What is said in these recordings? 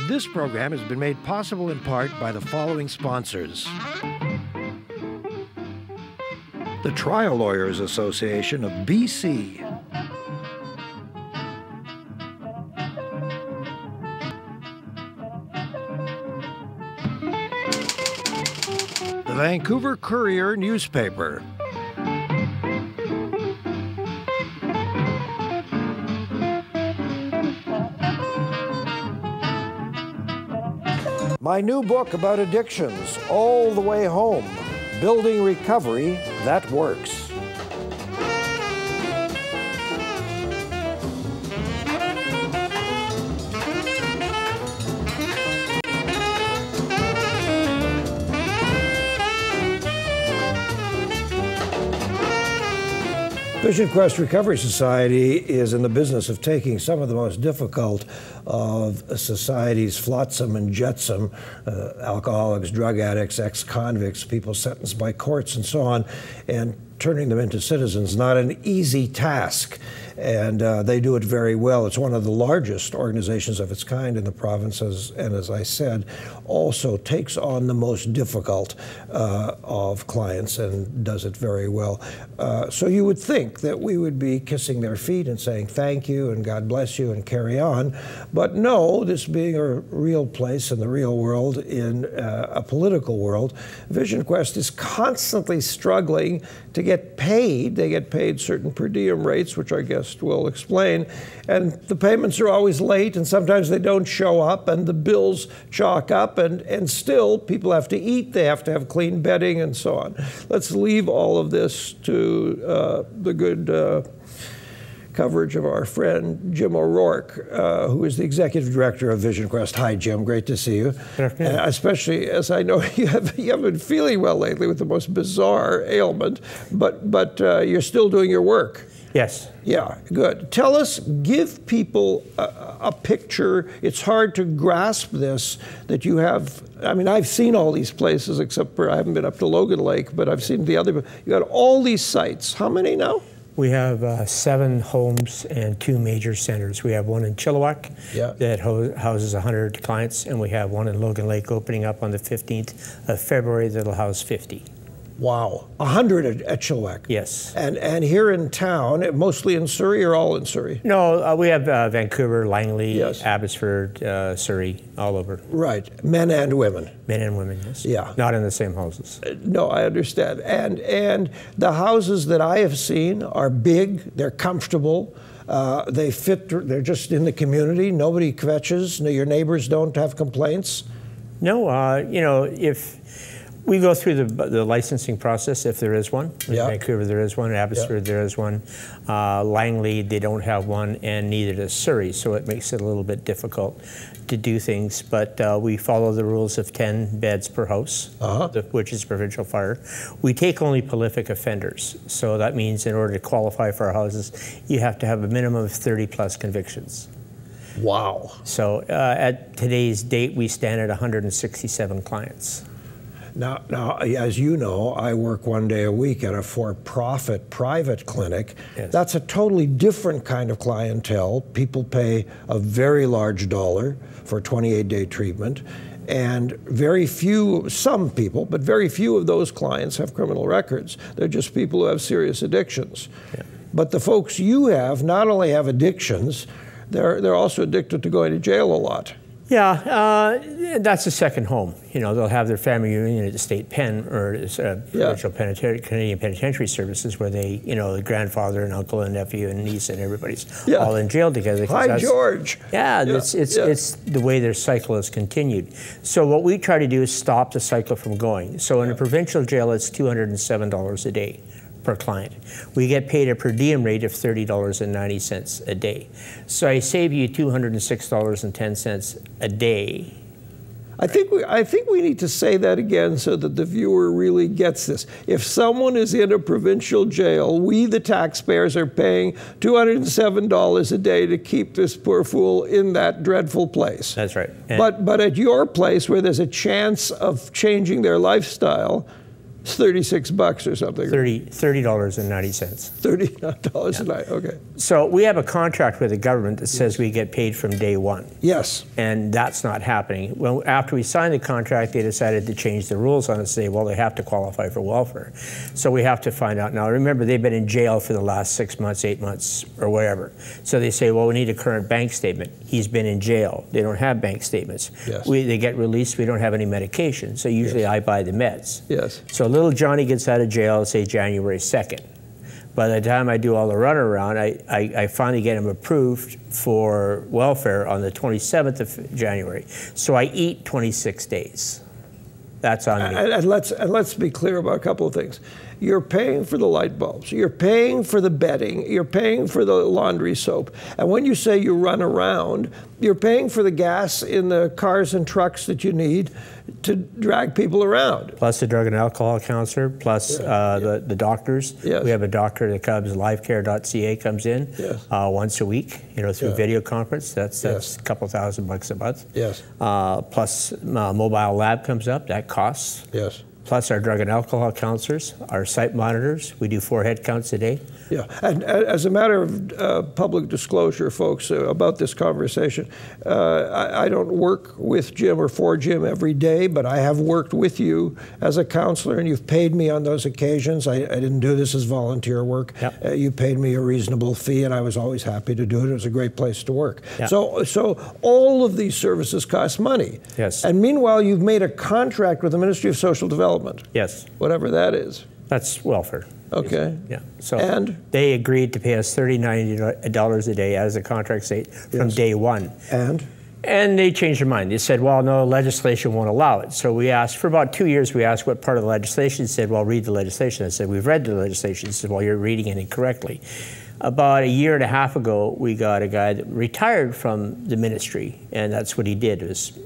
This program has been made possible in part by the following sponsors. The Trial Lawyers Association of BC. The Vancouver Courier newspaper. My new book about addictions, All the Way Home, Building Recovery That Works. VisionQuest Recovery Society is in the business of taking some of the most difficult of society's flotsam and jetsam, alcoholics, drug addicts, ex-convicts, people sentenced by courts and so on, and turning them into citizens. Not an easy task, and they do it very well. It's one of the largest organizations of its kind in the provinces, and as I said, also takes on the most difficult of clients and does it very well. So you would think that we would be kissing their feet and saying thank you and God bless you and carry on, but no, this being a real place in the real world, in a political world, VisionQuest is constantly struggling to get paid. They get paid certain per diem rates, which our guest will explain, and the payments are always late, and sometimes they don't show up, and the bills chalk up, and still people have to eat, they have to have clean bedding, and so on. Let's leave all of this to the good coverage of our friend Jim O'Rourke, who is the executive director of VisionQuest. Hi, Jim. Great to see you. Good afternoon. Especially as I know you haven't been feeling well lately with the most bizarre ailment, but you're still doing your work. Yes. Yeah, good. Tell us, give people a picture. It's hard to grasp this, that you have, I mean, I've seen all these places, except for I haven't been up to Logan Lake, but I've seen the other, you got all these sites. How many now? We have 7 homes and 2 major centers. We have one in Chilliwack that houses 100 clients, and we have one in Logan Lake opening up on the 15th of February that'll house 50. Wow, 100 at Chilliwack. Yes. And here in town, mostly in Surrey or all in Surrey? No, we have Vancouver, Langley, yes. Abbotsford, Surrey, all over. Right, men and women. Men and women, yes. Yeah. Not in the same houses. No, I understand. And the houses that I have seen are big, they're comfortable, they fit, they're just in the community, nobody kvetches, your neighbors don't have complaints? No, you know, if we go through the licensing process, if there is one. In Vancouver, there is one. In Abbotsford, there is one. Langley, they don't have one, and neither does Surrey, so it makes it a little bit difficult to do things. But we follow the rules of 10 beds per house, which is provincial fire. We take only prolific offenders, so that means in order to qualify for our houses, you have to have a minimum of 30+ convictions. Wow. So at today's date, we stand at 167 clients. Now, as you know, I work one day a week at a for-profit private clinic. Yes. That's a totally different kind of clientele. People pay a very large dollar for 28-day treatment, and very few, some people, but very few of those clients have criminal records. They're just people who have serious addictions. Yeah. But the folks you have not only have addictions, they're also addicted to going to jail a lot. Yeah, that's a second home. You know, they'll have their family reunion at the state pen or provincial Canadian Penitentiary Services, where they, you know, the grandfather and uncle and nephew and niece and everybody's all in jail together. Hi, George. Yeah, it's the way their cycle has continued. So what we try to do is stop the cycle from going. So in a provincial jail, it's $207 a day per client. We get paid a per diem rate of $30.90 a day. So I save you $206.10 a day. I think we need to say that again so that the viewer really gets this. If someone is in a provincial jail, we, the taxpayers, are paying $207 a day to keep this poor fool in that dreadful place. That's right. But at your place, where there's a chance of changing their lifestyle, It's $36 or something. $30.90. $30 a night, okay. So we have a contract with the government that says we get paid from day one. Yes. And that's not happening. Well, after we signed the contract, they decided to change the rules on it, say, well, they have to qualify for welfare. So we have to find out. Now, remember, they've been in jail for the last 6 months, 8 months, or whatever. So they say, well, we need a current bank statement. He's been in jail. They don't have bank statements. Yes. They get released. We don't have any medication. So usually I buy the meds. Yes. So little Johnny gets out of jail, say January 2nd. By the time I do all the runaround, I finally get him approved for welfare on the 27th of January. So I eat 26 days. That's on me. And let's be clear about a couple of things. You're paying for the light bulbs. You're paying for the bedding. You're paying for the laundry soap. And when you say you run around, you're paying for the gas in the cars and trucks that you need to drag people around. Plus the drug and alcohol counselor, plus the doctors. Yes. We have a doctor that comes, livecare.ca comes in once a week, through video conference. That's a couple $1,000 a month. Yes. Plus mobile lab comes up, that costs. Yes. Plus our drug and alcohol counselors, our site monitors. We do 4 head counts a day. Yeah, and as a matter of public disclosure, folks, about this conversation, I don't work with Jim or for Jim every day, but I have worked with you as a counselor, and you've paid me on those occasions. I didn't do this as volunteer work. Yep. You paid me a reasonable fee, and I was always happy to do it. It was a great place to work. Yep. So all of these services cost money. Yes. And meanwhile, you've made a contract with the Ministry of Social Development. Yes. Whatever that is. That's welfare. Okay. Yeah. So and they agreed to pay us $30-90 a day as a contract state from day one. And they changed their mind. They said, well, no, legislation won't allow it. So we asked, for about 2 years, we asked what part of the legislation. They said, well, read the legislation. I said, we've read the legislation. They said, well, you're reading it incorrectly. About 1.5 years ago, we got a guy that retired from the ministry, and that's what he did, was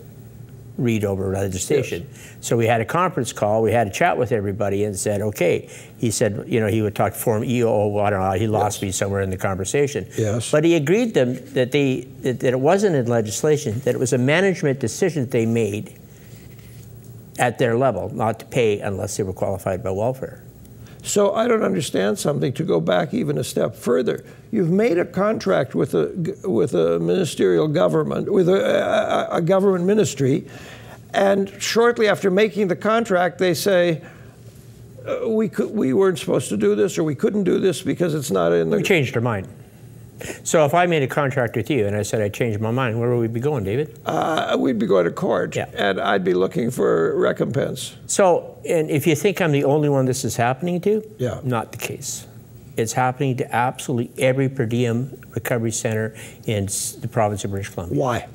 read over legislation. Yes. So we had a conference call, we had a chat with everybody and said, okay, he said, he would talk Form EO, I don't know, he lost me somewhere in the conversation. Yes. But he agreed them that it wasn't in legislation, that it was a management decision that they made at their level, not to pay unless they were qualified by welfare. So I don't understand something, to go back even a step further. You've made a contract with a ministerial government, with a government ministry, and shortly after making the contract, they say, we weren't supposed to do this, or we couldn't do this because it's not in the... We changed our mind. So if I made a contract with you and I said I changed my mind, where would we be going, David? We'd be going to court, and I'd be looking for recompense. So, and if you think I'm the only one this is happening to, yeah, not the case. It's happening to absolutely every per diem recovery center in the province of British Columbia. Why?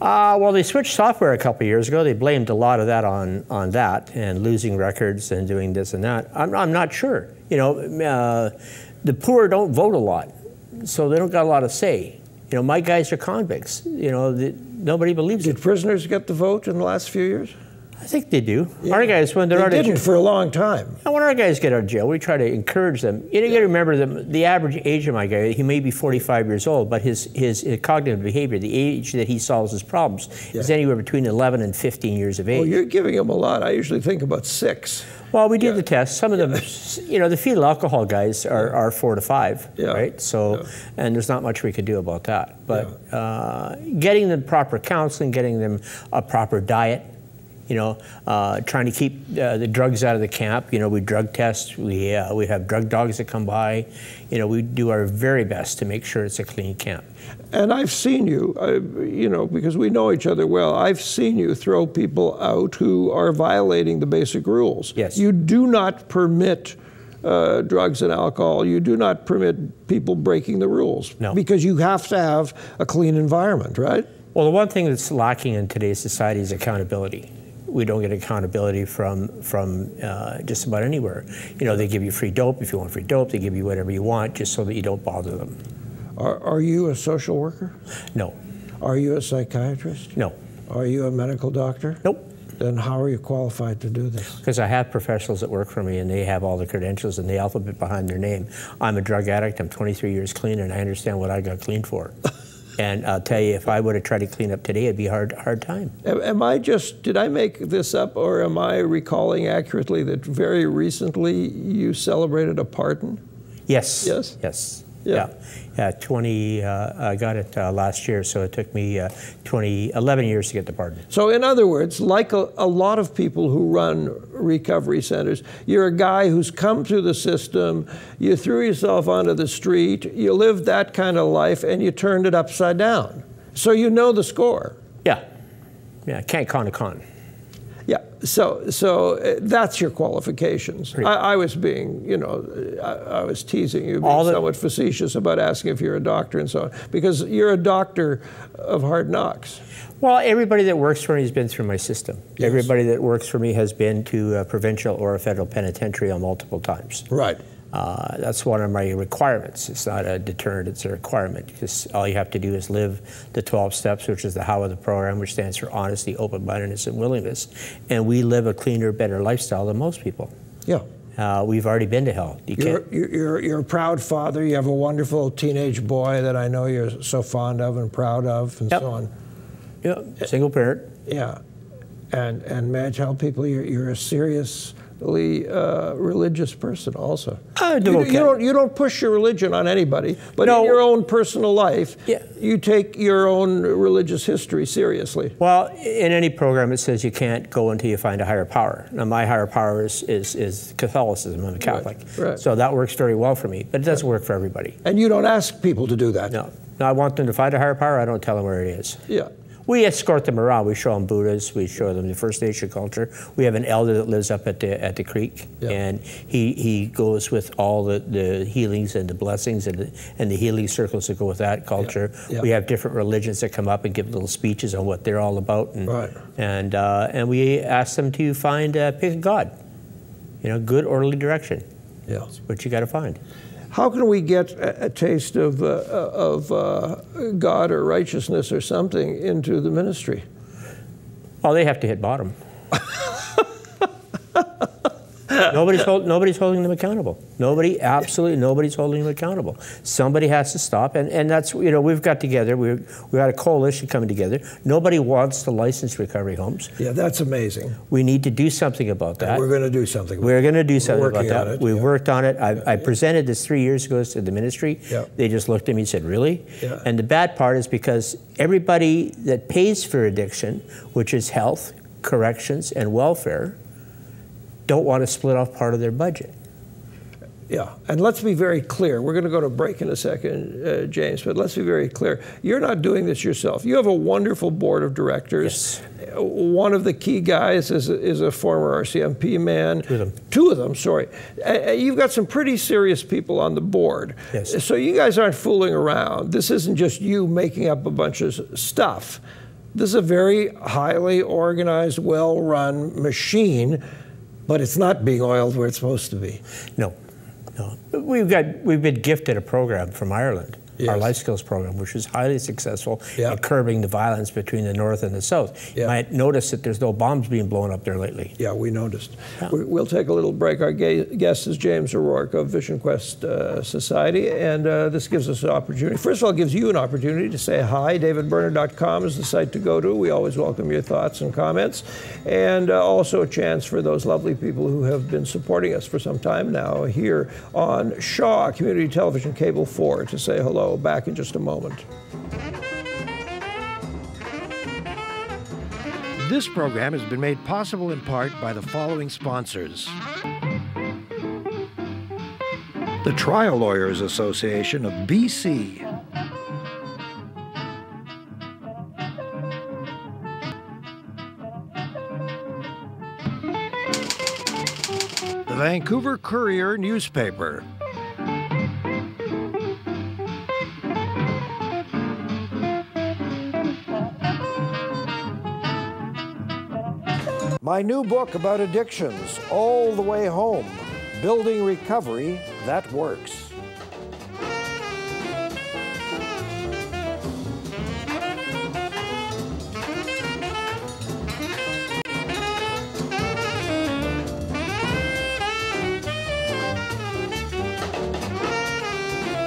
Well, they switched software a couple of years ago. They blamed a lot of that on that and losing records and doing this and that. I'm not sure. The poor don't vote a lot, so they don't got a lot of say. My guys are convicts. Nobody believes it. Did prisoners get the vote in the last few years? I think they do. Yeah. Our guys, when they're out of jail, didn't for a long time. When our guys get out of jail, we try to encourage them. You got to remember the average age of my guy, he may be 45 years old, but his cognitive behavior, the age that he solves his problems, is anywhere between 11 and 15 years of age. Well, you're giving him a lot. I usually think about 6. Well, we did the test. Some of them, the fetal alcohol guys are 4 to 5, right? So, and there's not much we could do about that. But getting them proper counseling, getting them a proper diet, trying to keep the drugs out of the camp. We drug test. We have drug dogs that come by. We do our very best to make sure it's a clean camp. And I've seen you, because we know each other well, I've seen you throw people out who are violating the basic rules. Yes. You do not permit drugs and alcohol. You do not permit people breaking the rules. No. Because you have to have a clean environment, right? Well, the one thing that's lacking in today's society is accountability. We don't get accountability from just about anywhere. They give you free dope if you want free dope. They give you whatever you want just so that you don't bother them. Are you a social worker? No. Are you a psychiatrist? No. Are you a medical doctor? Nope. Then how are you qualified to do this? Because I have professionals that work for me, and they have all the credentials and the alphabet behind their name. I'm a drug addict. I'm 23 years clean, and I understand what I got clean for. And I'll tell you, if I would have tried to clean up today, it'd be a hard time. Did I make this up, or am I recalling accurately that very recently you celebrated a pardon? Yes. Yes? Yes. Yeah. Yeah. 20, I got it last year, so it took me 11 years to get the pardon. So in other words, like a lot of people who run recovery centers, you're a guy who's come through the system, you threw yourself onto the street, you lived that kind of life, and you turned it upside down. So you know the score. Yeah. Yeah, can't con a con. Yeah, so that's your qualifications. I was being, I was teasing you, being somewhat facetious about asking if you're a doctor and so on, because you're a doctor of hard knocks. Well, everybody that works for me has been through my system. Yes. Everybody that works for me has been to a provincial or a federal penitentiary on multiple times. Right. That's one of my requirements. It's not a deterrent, it's a requirement, because all you have to do is live the 12 steps, which is the how of the program, which stands for honesty, open-mindedness, and willingness. And we live a cleaner, better lifestyle than most people. Yeah. We've already been to hell. You're a proud father. You have a wonderful teenage boy that I know you're so fond of and proud of, and so on. Yeah, single parent. Yeah. And may I tell people you're a seriously religious person also. You don't push your religion on anybody, but in your own personal life, you take your own religious history seriously. Well, in any program it says you can't go until you find a higher power. Now my higher power is Catholicism. I'm a Catholic. Right. So that works very well for me, but it doesn't work for everybody. And you don't ask people to do that? No. I want them to find a higher power. I don't tell them where it is. Yeah. We escort them around. We show them Buddhas. We show them the First Nation culture. We have an elder that lives up at the creek, and he goes with all the healings and the blessings and the healing circles that go with that culture. We have different religions that come up and give little speeches on what they're all about, and we ask them to pick a God, good orderly direction. Yeah, that's what you got to find. How can we get a taste of God or righteousness or something into the ministry? Oh, they have to hit bottom. Nobody's holding them accountable. Absolutely nobody's holding them accountable. Somebody has to stop, and that's, we've got together, we've got a coalition coming together. Nobody wants to license recovery homes. Yeah, that's amazing. We need to do something about that. And we're going to do something. We're going to do something about that. We've yeah. worked on it. I presented this 3 years ago to the ministry. Yeah. They just looked at me and said, really? Yeah. And the bad part is because everybody that pays for addiction, which is health, corrections, and welfare, don't want to split off part of their budget. Yeah, and let's be very clear. We're going to go to break in a second, James, but let's be very clear. You're not doing this yourself. You have a wonderful board of directors. Yes. One of the key guys is a former RCMP man. Two of them, sorry. You've got some pretty serious people on the board. Yes. So you guys aren't fooling around. This isn't just you making up a bunch of stuff. This is a very highly organized, well-run machine, but it's not being oiled where it's supposed to be. No. We've been gifted a program from Ireland, yes. our life skills program, which was highly successful yeah. at curbing the violence between the North and the South. Yeah. You might notice that there's no bombs being blown up there lately. Yeah, we noticed. Yeah. We'll take a little break. Our guest is James O'Rourke of VisionQuest Society, and this gives us an opportunity. First of all, it gives you an opportunity to say hi. DavidBerner.com is the site to go to. We always welcome your thoughts and comments, and also a chance for those lovely people who have been supporting us for some time now here on Shaw Community Television Cable 4 to say hello. Back in just a moment. This program has been made possible in part by the following sponsors. The Trial Lawyers Association of BC. The Vancouver Courier newspaper. My new book about addictions, All the Way Home, Building Recovery That Works.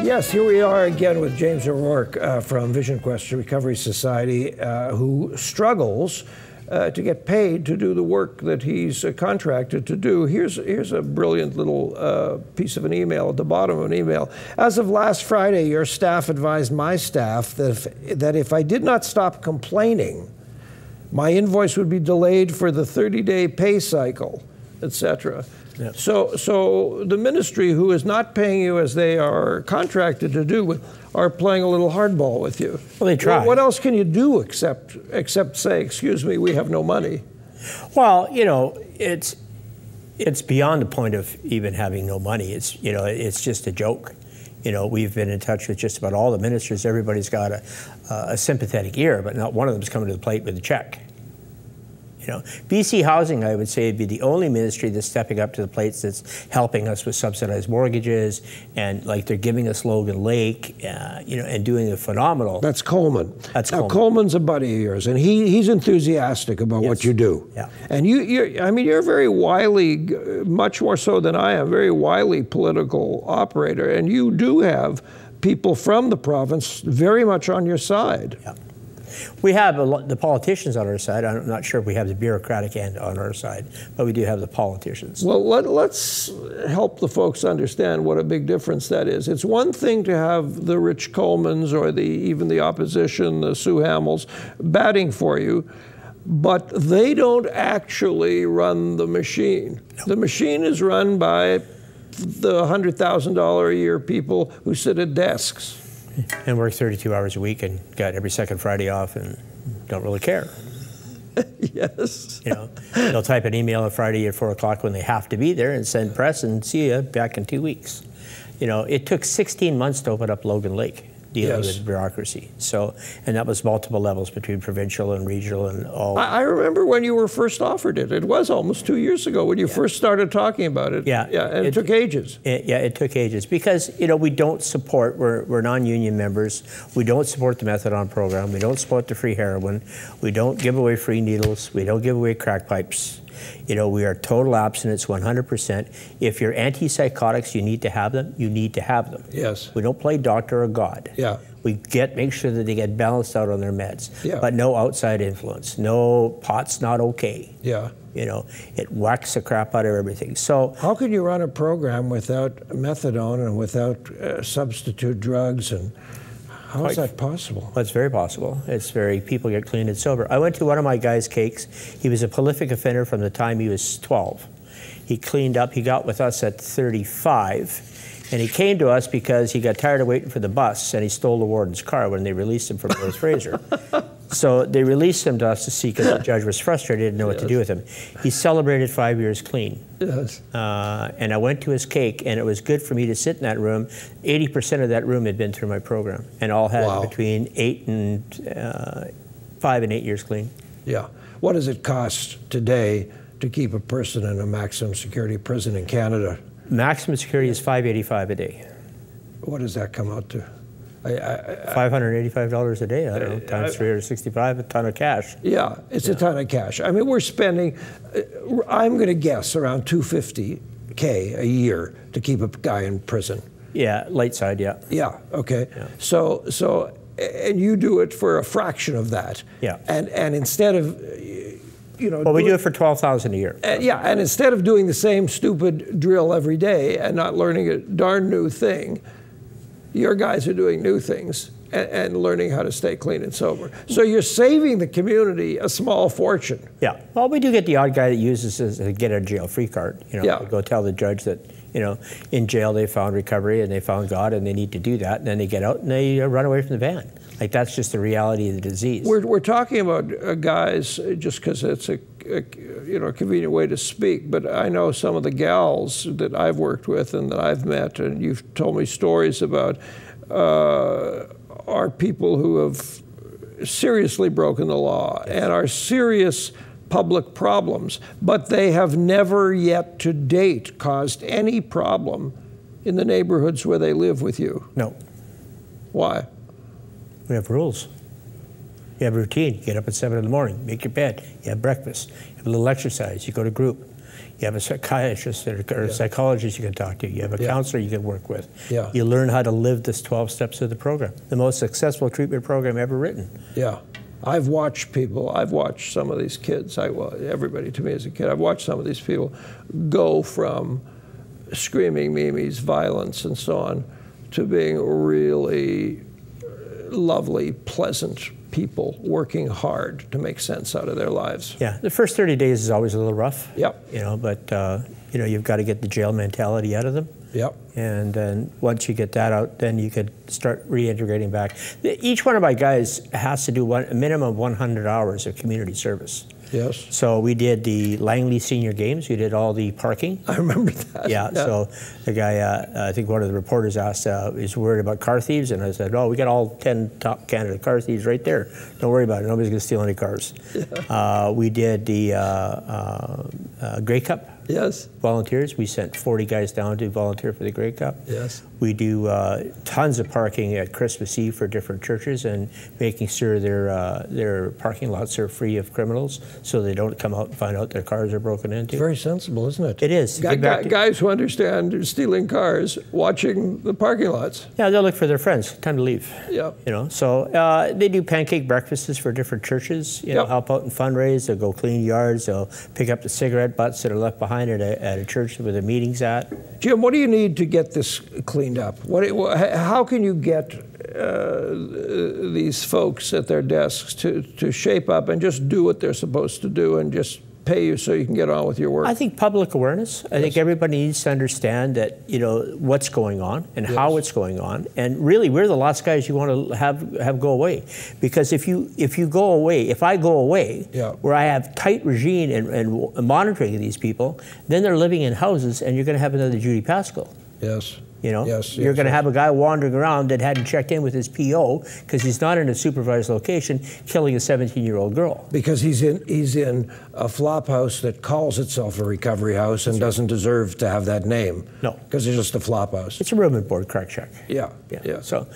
Yes, here we are again with James O'Rourke from VisionQuest Recovery Society, who struggles to get paid to do the work that he's contracted to do. Here's a brilliant little piece of an email at the bottom of an email. As of last Friday, your staff advised my staff that if I did not stop complaining, my invoice would be delayed for the 30-day pay cycle, etc. Yep. So the ministry, who is not paying you as they are contracted to do, are playing a little hardball with you. Well, they try. What else can you do except say, excuse me, we have no money? Well, you know, it's beyond the point of even having no money. It's, you know, it's just a joke. You know, we've been in touch with just about all the ministers. Everybody's got a sympathetic ear, but not one of them's coming to the plate with a check. You know, BC Housing, I would say, would be the only ministry that's stepping up to the plate that's helping us with subsidized mortgages, and like they're giving us Logan Lake, you know, and doing a phenomenal. That's Coleman. That's now, Coleman. Coleman's a buddy of yours, and he's enthusiastic about what you do. Yeah. And you're a very wily, much more so than I am, very wily political operator, and you do have people from the province very much on your side. Yeah. We have the politicians on our side. I'm not sure if we have the bureaucratic end on our side, but we do have the politicians. Well, let's help the folks understand what a big difference that is. It's one thing to have the Rich Colemans or even the opposition, the Sue Hamels, batting for you, but they don't actually run the machine. No. The machine is run by the $100,000 a year people who sit at desks. And work 32 hours a week and got every second Friday off and don't really care. Yes. You know, they'll type an email on Friday at 4 o'clock when they have to be there and send press and see you back in 2 weeks. You know, it took 16 months to open up Logan Lake, dealing with bureaucracy. So, and that was multiple levels between provincial and regional and all. I remember when you were first offered it. It was almost 2 years ago when you first started talking about it. Yeah. Yeah, and it took ages. It took ages because, you know, we don't support, we're non-union members. We don't support the methadone program. We don't support the free heroin. We don't give away free needles. We don't give away crack pipes. You know, we are total abstinence, 100%. If you're antipsychotics, you need to have them. You need to have them. Yes. We don't play doctor or God. Yeah. We make sure that they get balanced out on their meds. Yeah. But no outside influence. No, pot's not okay. Yeah. You know, it whacks the crap out of everything. So how can you run a program without methadone and without substitute drugs, and how is that possible? Well, it's very possible. It's people get clean and sober. I went to one of my guys' cakes. He was a prolific offender from the time he was 12. He cleaned up. He got with us at 35. And he came to us because he got tired of waiting for the bus, and he stole the warden's car when they released him from North Fraser. So they released him to us to see because the judge was frustrated, didn't know what to do with him. He celebrated 5 years clean. Yes. And I went to his cake, and it was good for me to sit in that room. 80% of that room had been through my program, and all had between 5 and 8 years clean. Yeah. What does it cost today to keep a person in a maximum security prison in Canada? Maximum security is $585 a day. What does that come out to? $585 a day, I don't know, times 365, a ton of cash. Yeah, it's a ton of cash. I mean, we're spending, I'm going to guess, around $250K a year to keep a guy in prison. Yeah, light side, yeah. Yeah, okay. Yeah. So, and you do it for a fraction of that. Yeah. And instead of, you know. Well, we do it for $12,000 a year. Yeah, and instead of doing the same stupid drill every day and not learning a darn new thing, your guys are doing new things and learning how to stay clean and sober. So you're saving the community a small fortune. Yeah. Well, we do get the odd guy that uses a get out of jail free card. You know, yeah. Go tell the judge that, you know, in jail they found recovery and they found God and they need to do that, and then they get out and they run away from the van. Like, that's just the reality of the disease. We're talking about guys just because it's a convenient way to speak, but I know some of the gals that I've worked with and that I've met, and you've told me stories about, are people who have seriously broken the law and are serious public problems, but they have never yet to date caused any problem in the neighborhoods where they live with you. No. Why? We have rules. You have a routine. You get up at 7 in the morning, make your bed, you have breakfast, you have a little exercise, you go to group. You have a psychiatrist or a psychologist you can talk to. You have a counselor you can work with. Yeah. You learn how to live this 12 steps of the program, the most successful treatment program ever written. Yeah. I've watched some of these kids, everybody to me as a kid, I've watched some of these people go from screaming memes, violence, and so on, to being really lovely, pleasant people working hard to make sense out of their lives. Yeah, the first 30 days is always a little rough. Yep. But you've got to get the jail mentality out of them. Yep. And then once you get that out, then you could start reintegrating back. Each one of my guys has to do a minimum of 100 hours of community service. Yes. So we did the Langley Senior Games. We did all the parking. I remember that. Yeah. So the guy, I think one of the reporters asked, is worried about car thieves? And I said, oh, we got all 10 top Canada car thieves right there. Don't worry about it. Nobody's going to steal any cars. Yeah. We did the Grey Cup. Yes. Volunteers. We sent 40 guys down to volunteer for the Grey Cup. Yes. We do tons of parking at Christmas Eve for different churches and making sure their parking lots are free of criminals so they don't come out and find out their cars are broken into. Very sensible, isn't it? It is. Guys who understand stealing cars, watching the parking lots. Yeah, they'll look for their friends. Time to leave. Yeah. So they do pancake breakfasts for different churches. Help out and fundraise. They'll go clean yards. They'll pick up the cigarette butts that are left behind at a church where the meeting's at. Jim, what do you need to get this cleaned up? How can you get these folks at their desks to shape up and just do what they're supposed to do and just pay you so you can get on with your work? I think public awareness. I think everybody needs to understand that, what's going on and how it's going on. And really, we're the last guys you want to have go away. Because if you go away, if I go away, where I have tight regime and monitoring of these people, then they're living in houses and you're going to have another Judy Pascal. Yes. You're going to have a guy wandering around that hadn't checked in with his PO because he's not in a supervised location, killing a 17-year-old girl. Because he's in a flop house that calls itself a recovery house and doesn't deserve to have that name. No. Because it's just a flop house. It's a room and board crack shack. Yeah. So,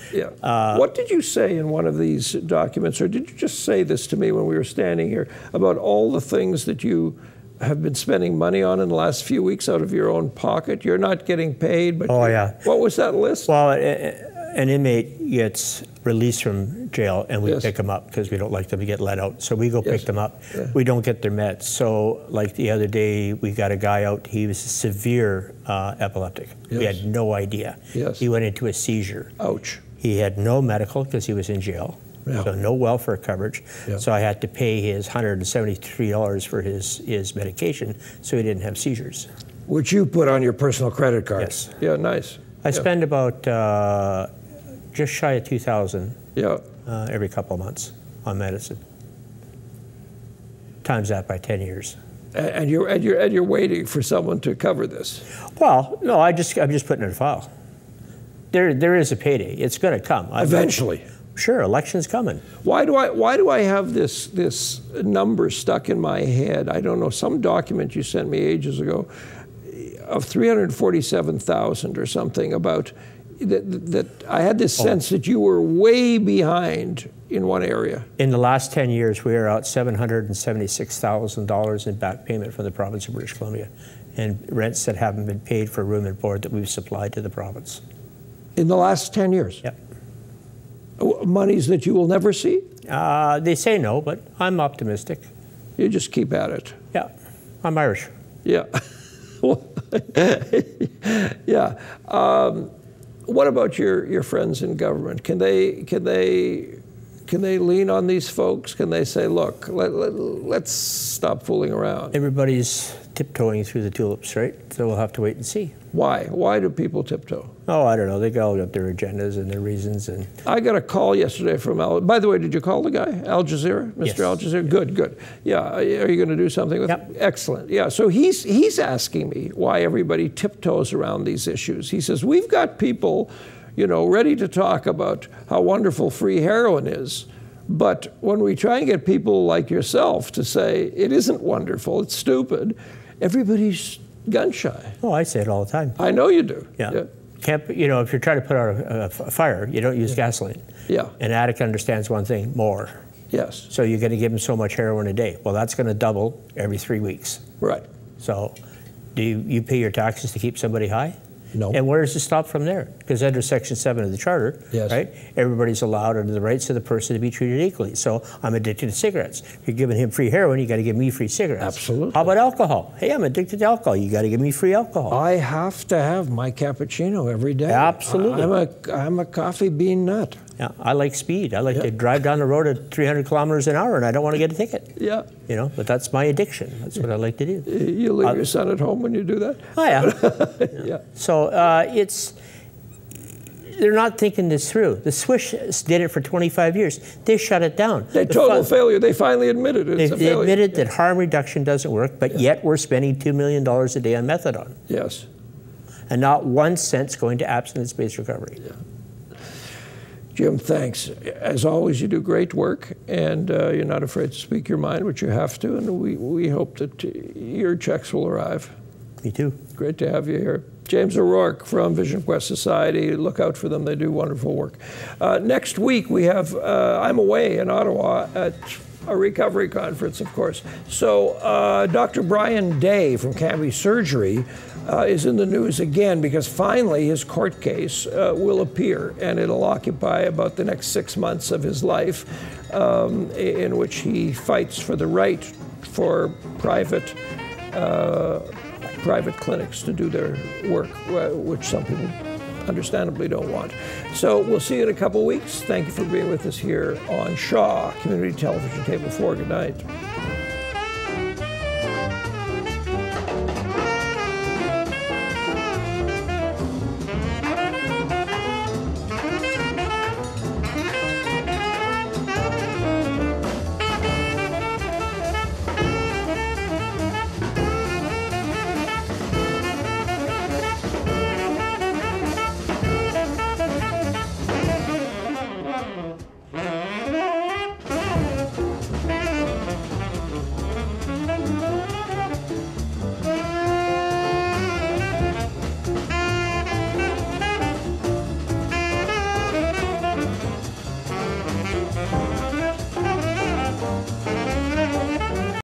what did you say in one of these documents, or did you just say this to me when we were standing here, about all the things that you have been spending money on in the last few weeks out of your own pocket? You're not getting paid, but what was that list? Well, an inmate gets released from jail and we pick them up because we don't like them to get let out. So we go pick them up. Yeah. We don't get their meds. So like the other day, we got a guy out, he was severe epileptic. We had no idea. He went into a seizure. Ouch. He had no medical because he was in jail. So no welfare coverage. So I had to pay his $173 for his medication so he didn't have seizures. Which you put on your personal credit card. Yes. Yeah, nice. I spend about just shy of $2,000 every couple of months on medicine. Times that by 10 years. And you're waiting for someone to cover this. Well, no, I'm just putting it in a file. There is a payday. It's going to come. Eventually. Sure, election's coming. Why do I have this number stuck in my head? I don't know, some document you sent me ages ago of 347,000 or something about that I had this sense that you were way behind in one area. In the last 10 years, we are out $776,000 in back payment from the province of British Columbia and rents that haven't been paid for room and board that we've supplied to the province. In the last 10 years? Yep. Monies that you will never see? They say no, but I'm optimistic. You just keep at it. Yeah, I'm Irish. Yeah. Yeah. What about your friends in government? Can they lean on these folks? Can they say, look, let's stop fooling around? Everybody's tiptoeing through the tulips, right? So we'll have to wait and see. Why? Why do people tiptoe? Oh, I don't know. They all got their agendas and their reasons. And I got a call yesterday from by the way, did you call the guy, Al Jazeera? Mr. Yes. Al Jazeera? Good. Yeah, are you going to do something with him? Excellent. Yeah, so he's asking me why everybody tiptoes around these issues. He says, we've got people, ready to talk about how wonderful free heroin is. But when we try and get people like yourself to say it isn't wonderful, it's stupid, everybody's gun shy. Oh, I say it all the time. I know you do. Yeah. If you're trying to put out a fire, you don't use gasoline. Yeah. An addict understands one thing, more. Yes. So you're going to give him so much heroin a day. Well, that's going to double every 3 weeks. Right. So do you pay your taxes to keep somebody high? No. And where does it stop from there? Because under Section 7 of the Charter, yes. right, everybody's allowed under the rights of the person to be treated equally. So I'm addicted to cigarettes. If you're giving him free heroin, you got to give me free cigarettes. Absolutely. How about alcohol? Hey, I'm addicted to alcohol. You got to give me free alcohol. I have to have my cappuccino every day. Absolutely. I'm a coffee bean nut. Yeah, I like speed. I like to drive down the road at 300 kilometers an hour, and I don't want to get a ticket. Yeah. You know, but that's my addiction. That's what I like to do. You leave your son at home when you do that? Oh, yeah. Yeah. So they're not thinking this through. The Swiss did it for 25 years. They shut it down. Total failure. They finally admitted it. They admitted that harm reduction doesn't work, but yet we're spending $2 million a day on methadone. Yes. And not 1 cent's going to abstinence-based recovery. Yeah. Jim, thanks. As always, you do great work, and you're not afraid to speak your mind, which you have to, and we hope that your checks will arrive. Me too. Great to have you here. James O'Rourke from VisionQuest Society. Look out for them. They do wonderful work. Next week, we have, I'm away in Ottawa at a recovery conference, of course. So Dr. Brian Day from Cambie Surgery is in the news again because finally his court case will appear, and it'll occupy about the next 6 months of his life, in which he fights for the right for private clinics to do their work, which some people understandably don't want. So we'll see you in a couple weeks. Thank you for being with us here on Shaw Community Television Cable 4. Good night.